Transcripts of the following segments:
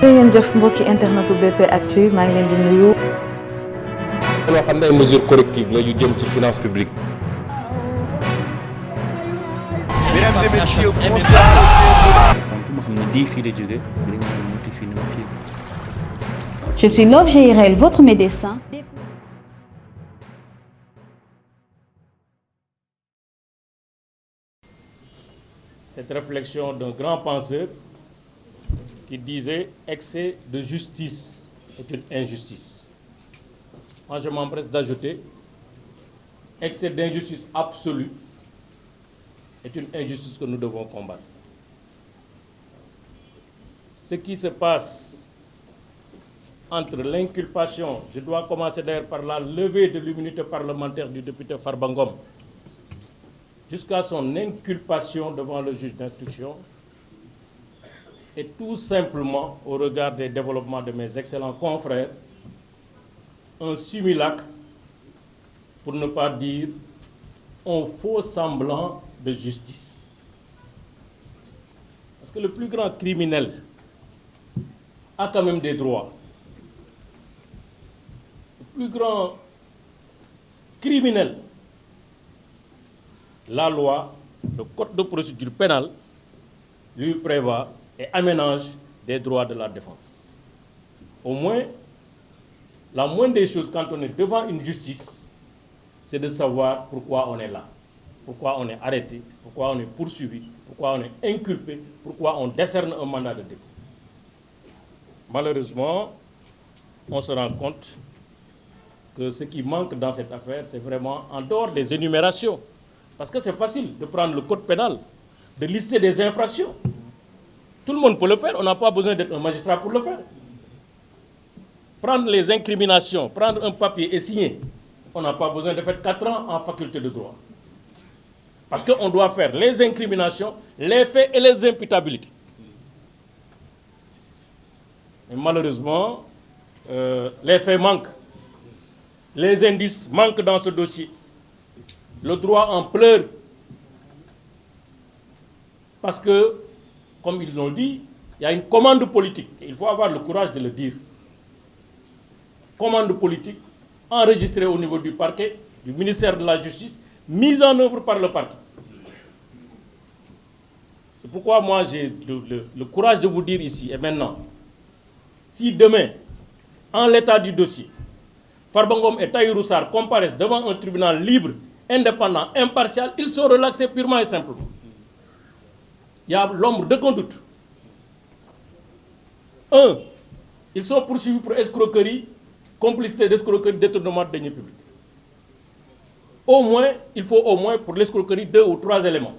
ngeen jëf mbokki internetu BP Actu maa ngi leen di nuyu. loo xam ne ay mesures correctives la yu jëm ci finance publique. Mesdames et messieurs, bonsoir. ma xam ne di fii la jóge li nga muti fii na fii. Je suis Love GRL, votre médecin. Cette réflexion d'un grand penseur qui disait « excès de justice est une injustice ». Moi, je m'empresse d'ajouter « excès d'injustice absolue est une injustice que nous devons combattre ». Ce qui se passe entre l'inculpation, je dois commencer d'ailleurs par la levée de l'immunité parlementaire du député Farba Ngom, jusqu'à son inculpation devant le juge d'instruction, et tout simplement, au regard des développements de mes excellents confrères, un simulacre, pour ne pas dire un faux semblant de justice. Parce que le plus grand criminel a quand même des droits. Le plus grand criminel, la loi, le code de procédure pénale, lui prévoit et aménage des droits de la défense. Au moins, la moindre des choses quand on est devant une justice, c'est de savoir pourquoi on est là, pourquoi on est arrêté, pourquoi on est poursuivi, pourquoi on est inculpé, pourquoi on décerne un mandat de dépôt. Malheureusement, on se rend compte que ce qui manque dans cette affaire, c'est vraiment en dehors des énumérations. Parce que c'est facile de prendre le code pénal, de lister des infractions. Tout le monde peut le faire, on n'a pas besoin d'être un magistrat pour le faire. Prendre les incriminations, prendre un papier et signer, on n'a pas besoin de faire 4 ans en faculté de droit. Parce qu'on doit faire les incriminations, les faits et les imputabilités. Mais malheureusement, les faits manquent. Les indices manquent dans ce dossier. Le droit en pleure. Parce que, comme ils l'ont dit, il y a une commande politique. Il faut avoir le courage de le dire. Commande politique enregistrée au niveau du parquet, du ministère de la Justice, mise en œuvre par le parquet. C'est pourquoi moi j'ai le courage de vous dire ici et maintenant, si demain, en l'état du dossier, Farba Ngom et Tahirou Sarr comparaissent devant un tribunal libre, indépendant, impartial, ils sont relaxés purement et simplement. Il y a l'ombre d'aucun doute. 1. Ils sont poursuivis pour escroquerie, complicité d'escroquerie, détournement de deniers publics. Au moins, il faut au moins pour l'escroquerie 2 ou 3 éléments.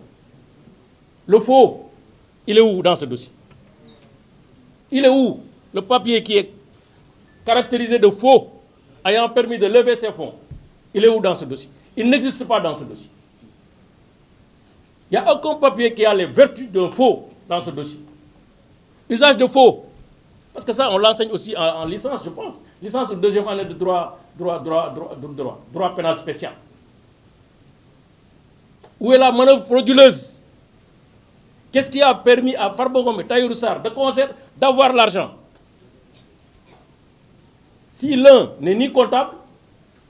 Le faux, il est où dans ce dossier? Il est où le papier qui est caractérisé de faux, ayant permis de lever ces fonds? Il est où dans ce dossier? Il n'existe pas dans ce dossier. Il n'y a aucun papier qui a les vertus d'un faux dans ce dossier. Usage de faux. Parce que ça, on l'enseigne aussi en licence, je pense. Licence ou deuxième année de droit pénal spécial. Où est la manœuvre frauduleuse? Qu'est-ce qui a permis à Farba Ngom et Tahirou Sarr de concert d'avoir l'argent? Si l'un n'est ni comptable,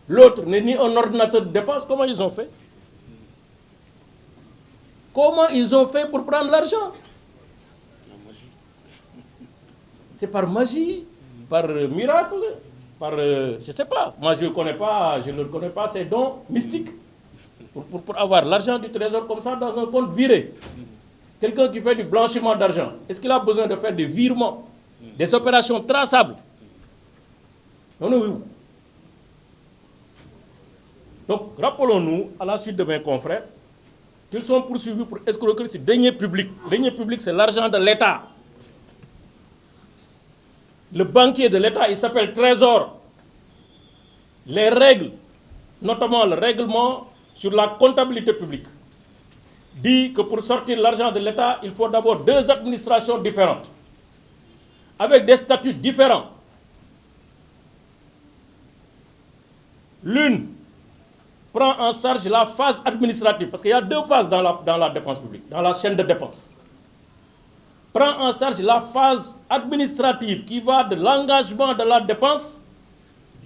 l'autre n'est ni un ordinateur de dépenses, comment ils ont fait? Comment ils ont fait pour prendre l'argent? C'est par magie, par miracle, par, je ne sais pas. Moi, je ne le connais pas, ces dons mystiques. Pour avoir l'argent du trésor comme ça dans un compte viré. Quelqu'un qui fait du blanchiment d'argent, est-ce qu'il a besoin de faire des virements, des opérations traçables? Non, non, oui. Donc, rappelons-nous, à la suite de mes confrères, qu'ils sont poursuivis pour escroquerie sur deniers publics. Deniers publics, c'est l'argent de l'État. Le banquier de l'État, il s'appelle Trésor. Les règles, notamment le règlement sur la comptabilité publique, dit que pour sortir l'argent de l'État, il faut d'abord 2 administrations différentes, avec des statuts différents. L'une prend en charge la phase administrative, parce qu'il y a 2 phases dans la dépense publique, dans la chaîne de dépenses. Prend en charge la phase administrative qui va de l'engagement de la dépense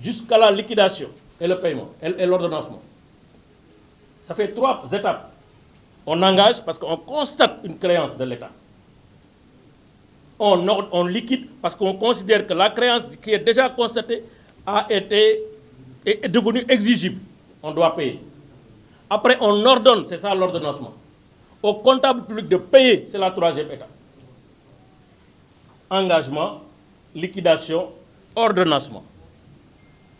jusqu'à la liquidation et le paiement et l'ordonnancement. Ça fait 3 étapes. On engage parce qu'on constate une créance de l'État. On liquide parce qu'on considère que la créance qui est déjà constatée est devenue exigible. On doit payer. Après, on ordonne, c'est ça l'ordonnancement. Au comptable public de payer, c'est la 3e étape. Engagement, liquidation, ordonnancement.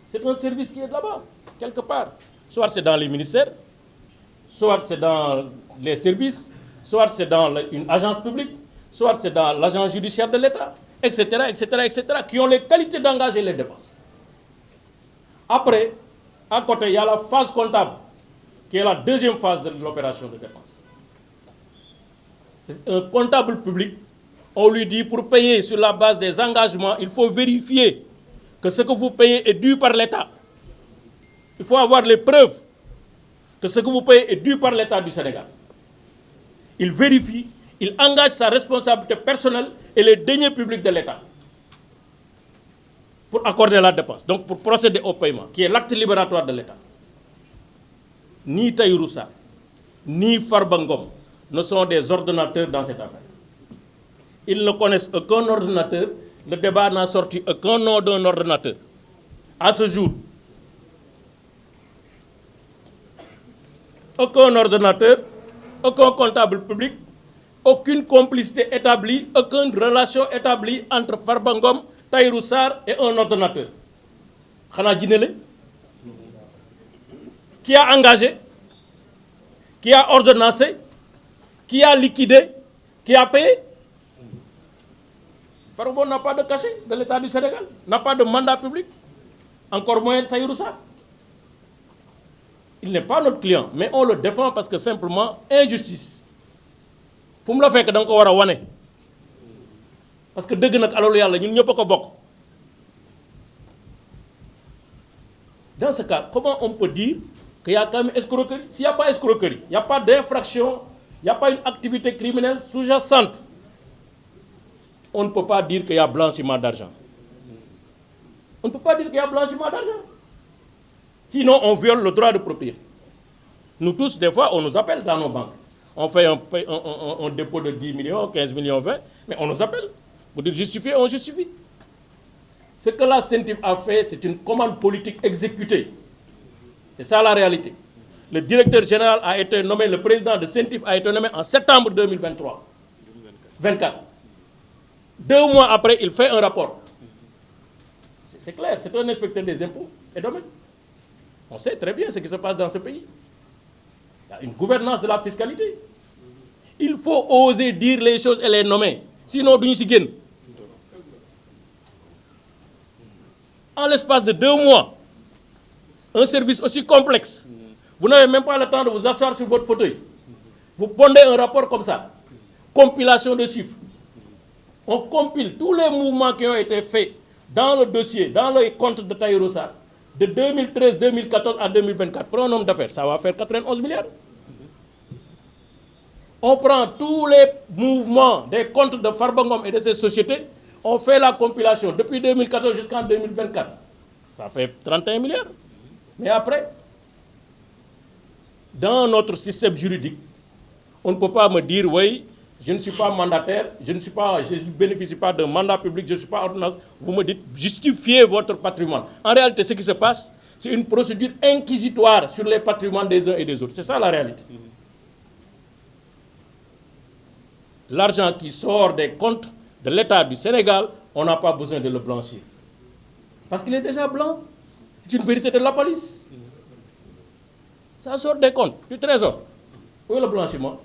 C'est un service qui est là-bas, quelque part. Soit c'est dans les ministères, soit c'est dans les services, soit c'est dans une agence publique, soit c'est dans l'agence judiciaire de l'État, etc., etc., etc., qui ont les qualités d'engager les dépenses. Après, à côté, il y a la phase comptable, qui est la 2e phase de l'opération de dépense. C'est un comptable public. On lui dit, pour payer sur la base des engagements, il faut vérifier que ce que vous payez est dû par l'État. Il faut avoir les preuves que ce que vous payez est dû par l'État du Sénégal. Il vérifie, il engage sa responsabilité personnelle et les deniers publics de l'État pour accorder la dépense, donc pour procéder au paiement, qui est l'acte libératoire de l'État. Ni Tahirou Sarr, ni Farba Ngom ne sont des ordonnateurs dans cette affaire. Ils ne connaissent aucun ordonnateur. Le débat n'a sorti aucun nom d'un ordonnateur. À ce jour, aucun ordonnateur, aucun comptable public, aucune complicité établie, aucune relation établie entre Farba Ngom, Tahirou Sarr et un ordonnateur. Khana Djinele, qui a engagé, qui a ordonnancé, qui a liquidé, qui a payé. Farba n'a pas de cachet de l'État du Sénégal, n'a pas de mandat public, encore moins Tahirou Sarr. Il n'est pas notre client, mais on le défend parce que simplement, injustice. Faut me le faire que donc on va wane. Parce que deug nak alalu yalla ñun ñëpp ko bokk. Dans ce cas, comment on peut dire qu'il y a quand même escroquerie? S'il n'y a pas escroquerie, il n'y a pas d'infraction, il n'y a pas une activité criminelle sous-jacente, on ne peut pas dire qu'il y a blanchiment d'argent. On ne peut pas dire qu'il y a blanchiment d'argent. Sinon, on viole le droit de propriété. Nous tous, des fois, on nous appelle dans nos banques. On fait un dépôt de 10 millions, 15 millions, 20, mais on nous appelle. Vous dites justifier, on justifie. Ce que la CENTIF a fait, c'est une commande politique exécutée. C'est ça la réalité. Le directeur général a été nommé, le président de CENTIF a été nommé en septembre 2023. 24. 2 mois après, il fait un rapport. C'est clair, c'est un inspecteur des impôts et domaines. On sait très bien ce qui se passe dans ce pays. Il y a une gouvernance de la fiscalité. Il faut oser dire les choses et les nommer. Sinon, nous sommes. En l'espace de 2 mois, un service aussi complexe, vous n'avez même pas le temps de vous asseoir sur votre fauteuil. Vous pondez un rapport comme ça. Compilation de chiffres. On compile tous les mouvements qui ont été faits dans le dossier, dans les comptes de Tahirou Sarr, de 2013, 2014 à 2024. Pour un homme d'affaires, ça va faire 91 milliards. On prend tous les mouvements des comptes de Farba Ngom et de ses sociétés, on fait la compilation depuis 2014 jusqu'en 2024. Ça fait 31 milliards. Mais après, dans notre système juridique, on ne peut pas me dire, oui, je ne suis pas mandataire, je ne bénéficie pas d'un mandat public, je ne suis pas ordonnance. Vous me dites, justifiez votre patrimoine. En réalité, ce qui se passe, c'est une procédure inquisitoire sur les patrimoines des uns et des autres. C'est ça la réalité. L'argent qui sort des comptes de l'État du Sénégal, on n'a pas besoin de le blanchir. Parce qu'il est déjà blanc. C'est une vérité de la police. Ça sort des comptes, du trésor. Où est le blanchiment?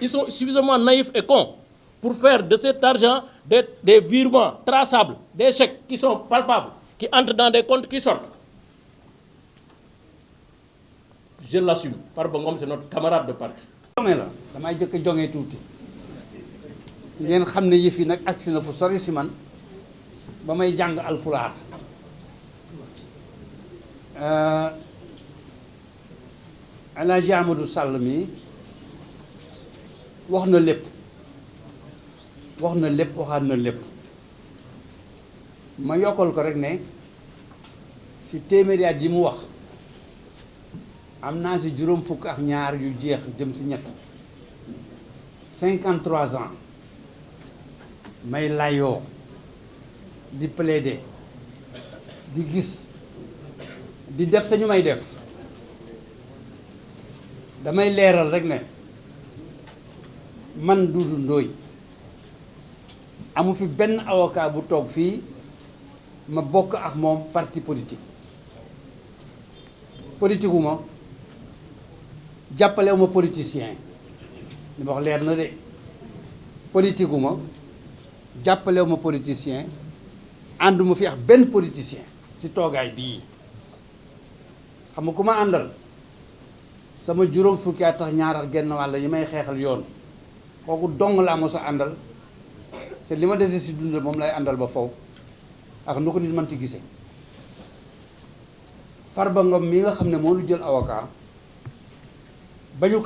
Ils sont suffisamment naïfs et cons pour faire de cet argent des virements traçables, des chèques qui sont palpables, qui entrent dans des comptes qui sortent. Je l'assume. Farba Ngom, c'est notre camarade de parti. ngeen xam ne yëf yi nag agsi na fu sori si man ba may jàng alpulaar Alaaji Amadou Sall mi wax na lépp waxaat na lépp ma yokkal ko rek ne ci téeméeri at yi mu wax am naa ci juróom fukk ak ñaar yu jeex jëm ci ñett 53 ans may layoo di plaider di gis di def sañu may def damay leeral rek ne man Doudou Ndoye amu fi benn avocat bu toog fii ma bokk ak moom parti politique politique ma jàppalewu ma politicien li ma wax leer na de politique ma jàppalewu ma politicien ànduma fi ak benn politicien ci toogaay bii xam nga ku ma àndal sama juróom fukki at tax ñaar ak genn wàll yi may xeexal yoon kooku dong laa mos a àndal te li ma dese si dund moom lay àndal ba faw ak nu ko nit mën ci gisee Farba Ngom mi nga xam ne moo lu jël avocat ba ñu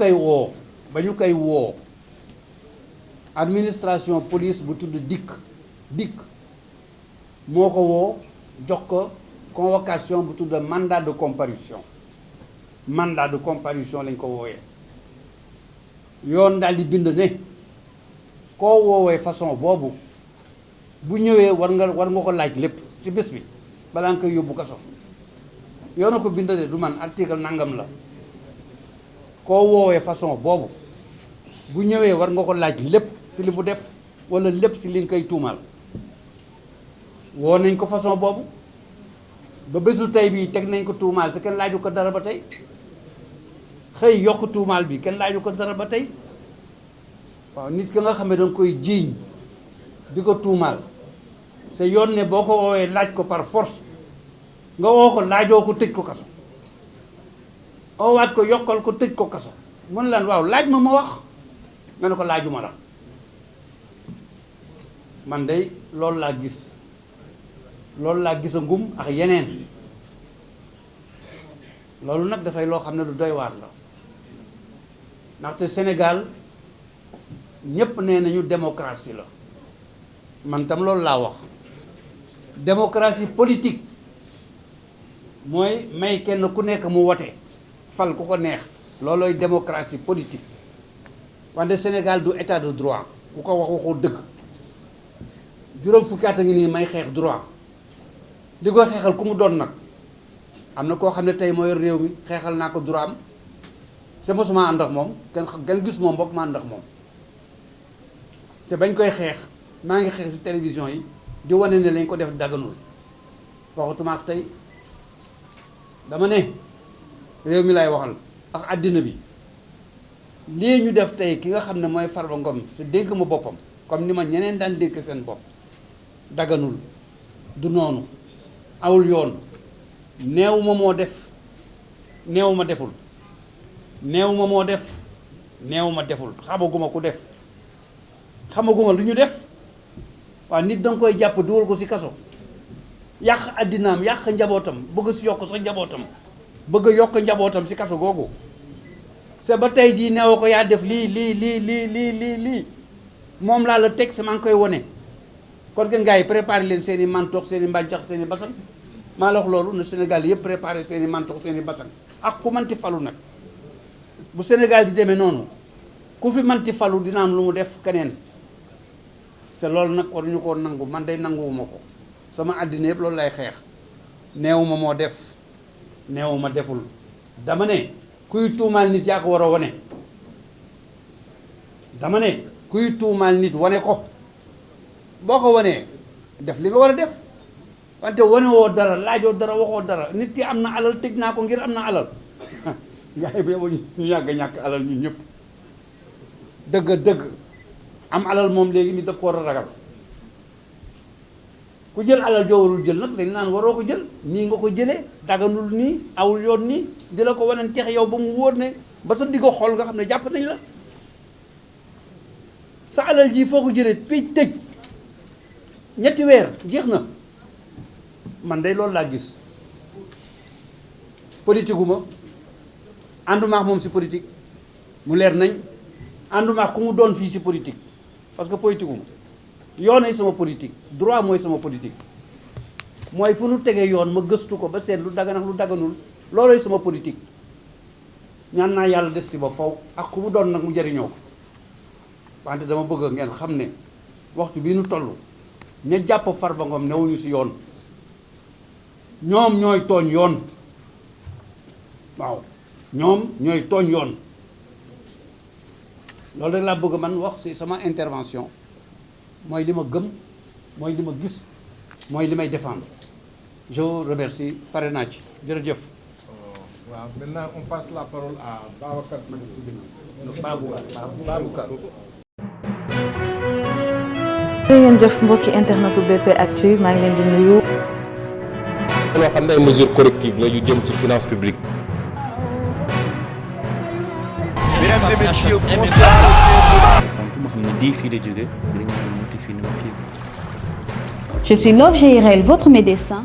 koy woo administration police bu tudd dikk moo ko woo jox ko convocation bu tudd mandat de comparution lañ ko wooyee yoon daal di bind ne koo woowee façon boobu bu ñëwee war nga ko laaj lépp ci bés bi balaa nga koy yóbbu kaso yoon na ko bind de du man article nangam la koo woowee façon boobu bu ñëwee war nga ko laaj lépp ci li mu def walla lépp ci li nga koy tuumaal woo nañ ko façon boobu ba bésu tey bii teg nañ ko tuumaal te kenn laaju ko dara ba tey xëy yokk tuumaal bi kenn laaju ko dara ba tey waaw nit ki nga xam ne danga koy jiiñ di ko tuumaal sa yoon ne boo ko woowee laaj ko par force nga woo ko laajoo ko tëj ko kaso oowaat ko yokkal ko tëj ko kaso mun lan waaw laaj ma wax nga ne ko laajuma la man de loolu laa gis a ngum ak yeneen loolu nag dafay loo xam ne lu doy waar la ndaxte Sénégal ñépp nee nañu démocratie la man tam loolu laa wax démocratie politique mooy may kenn ku nekk mu wote fal ku ko neex loolooy démocratie politique wante Sénégal du état de droit ku ko waxoo dëgg juróom fukki at a ngi nii may xeex droit li ko xeexal ku mu doon nag am na koo xam ne tey moo yor réew mi xeexal naa ko droit am c'est mosuma ànd ak moom kenn gis moom bokk ma ànd ak moom c'est bañ koy xeex maa ngi xeex ci télévision yi di wane ne lañ ko def daganul waxatuma ak tey dama ne réew mi lay waxal ak àddina bi lii ñu def tey ki nga xam ne mooy Farba Ngom te dénk ma boppam comme ni ma ñeneen daan dénk seen bopp daganul du noonu awul yoon neewu ma moo def neewu ma deful neewu ma moo def neewu ma deful xamaguma ku def xamaguma lu ñu def waaw nit danga koy jàpp dugal ko ci kaso yàq àddinaam yàq njabootam bëgg ci yokk sax njabootam bëgg a yokk njabootam ci kaso googu c'est ba tey jii neew ko yaa def lii moom laa la teg maa ngi koy wone kon ngeen gars yi préparé leen seen i mantox seen i mbàncax seen i basan maa la wax loolu na Sénégal yëpp préparé seen i mantox seen i basan ak ku manti falu nag bu Sénégal di demee noonu ku fi manti falu dina am lu mu def keneen te loolu nag waruñu koo nangu man day nanguwuma ko sama àddina yëpp loolu lay xeex neewuma moo def neewuma deful dama ne kuy tuumaal nit yaa ko war a wane dama ne kuy tuumaal nit wane ko boo ko wanee def li nga war a def wante wane woo dara laajoo dara waxoo dara nit ki am na alal tëj naa ko ngir am na alal gaa yi ba ñu yàgg ñàkk alal ñun ñëpp dëgg am alal moom léegi nit daf ko war a ragal ku jël alal joo warul jël nag dañ naan waroo ko jël nii nga ko jëlee daganul nii awul yoon nii di la ko waneen teex yow ba mu wóor ne ba sa diggo xol nga xam ne jàpp nañ la sa alal ji foo ko jëlee picc tëj ñetti weer jeex na man day loolu laa gis politique gu ma ànduma ak moom ci politique mu leer nañ ànduma ak ku mu doon fii ci politique parce que politique gu ma yoonay sama politique droit mooy sama politique mooy fu nu tegee yoon ma gëstu ko ba seet lu dagan ak lu daganul loolooy sama politique ñaan naa yàlla des si ba faw ak ku mu doon nag mu jëriñoo ko wante dama bëgg ngeen xam ne waxtu bii nu toll ña jàpp Farba Ngom newuñu si yoon ñoom ñooy tooñ yoon waaw ñoom ñooy tooñ yoon loolu rek laa bëgg man wax ci sama intervention mooy li ma gëm mooy li ma gis mooy li may défendre je vous remercie pare naa ci jërëjëf. waaw maintenant on passe la parole à Babacar. jërë ngeen jëf mbokki internetu BP Actu maa ngi leen di nuyu. loo xam ne ay mesures correctives la yu jëm ci finance publique. Mesdames et messieurs, bonsoir. ma xam ne di fii la jóge dañu naan motif fii ni ma fii. Je suis Love GIRL, votre médecin.